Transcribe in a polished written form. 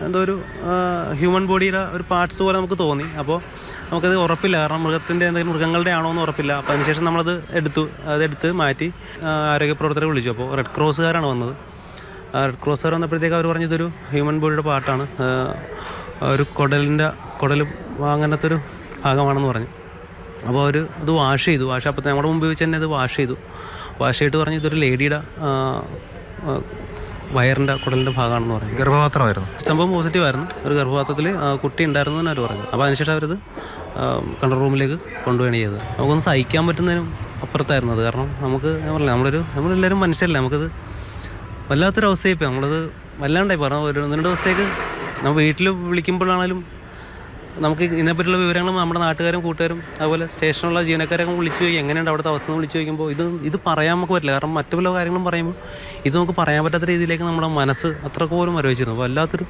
എന്തോ ഒരു ഹ്യൂമൻ ബോഡിയുടെ ഒരു പാർട്സ് പോലെ നമുക്ക് തോന്നി. അപ്പോൾ നമുക്കത് ഉറപ്പില്ല, കാരണം മൃഗങ്ങളുടെ ആണോ എന്ന് ഉറപ്പില്ല. അപ്പോൾ അതിനുശേഷം അതെടുത്ത് മാറ്റി ആരോഗ്യ പ്രവർത്തകരെ വിളിച്ചു. അപ്പോൾ റെഡ് ക്രോസുകാരാണ് വന്നത്. റെഡ് ക്രോസുകാർ വന്നപ്പോഴത്തേക്ക് അവർ പറഞ്ഞതൊരു ഹ്യൂമൻ ബോഡിയുടെ പാർട്ടാണ്, ഒരു കുടൽ അങ്ങനത്തെ ഒരു ഭാഗമാണെന്ന് പറഞ്ഞു. അപ്പോൾ അവർ അത് വാഷ് ചെയ്തു. അപ്പോൾ നമ്മുടെ മുമ്പ് വെച്ച് തന്നെ അത് വാഷ് ചെയ്തിട്ട് പറഞ്ഞു ഇതൊരു ലേഡിയുടെ വയറിൻ്റെ കുടലിൻ്റെ ഭാഗമാണെന്ന് പറഞ്ഞു. ഗർഭപാത്രമായിരുന്നു സംഭവം പോസിറ്റീവായിരുന്നു. ഒരു ഗർഭപാത്രത്തിൽ കുട്ടി ഉണ്ടായിരുന്നു എന്ന് അവർ പറഞ്ഞു. അപ്പോൾ അതിനുശേഷം അവരത് കൺട്രോൾ റൂമിലേക്ക് കൊണ്ടുപോവുകയാണ് ചെയ്തത്. നമുക്കൊന്ന് സഹിക്കാൻ പറ്റുന്നതിനും അപ്പുറത്തായിരുന്നു അത്. കാരണം നമ്മളെല്ലാവരും മനുഷ്യരല്ലേ, നമുക്കത് വല്ലാത്തൊരവസ്ഥയായിപ്പോൾ നമ്മളത് വല്ലാണ്ടായി പറഞ്ഞു. ഒരു 1-2 ദിവസത്തേക്ക് നമ്മൾ വീട്ടിൽ വിളിക്കുമ്പോഴാണെങ്കിലും നമുക്ക് ഇതിനെപ്പറ്റിയുള്ള വിവരങ്ങളും നമ്മുടെ നാട്ടുകാരും കൂട്ടുകാരും അതുപോലെ സ്റ്റേഷനിലുള്ള ജീവനക്കാരൊക്കെ വിളിച്ചു ചോദിക്കും എങ്ങനെയുണ്ട് അവിടുത്തെ അവസ്ഥ എന്ന് വിളിച്ചു ചോദിക്കുമ്പോൾ ഇത് പറയാൻ നമുക്ക് പറ്റില്ല. കാരണം മറ്റു പല കാര്യങ്ങളും പറയുമ്പോൾ ഇത് നമുക്ക് പറയാൻ പറ്റാത്ത രീതിയിലേക്ക് നമ്മുടെ മനസ്സ് അത്രക്കോലും മരവിച്ചിരുന്നു. വല്ലാത്തൊരു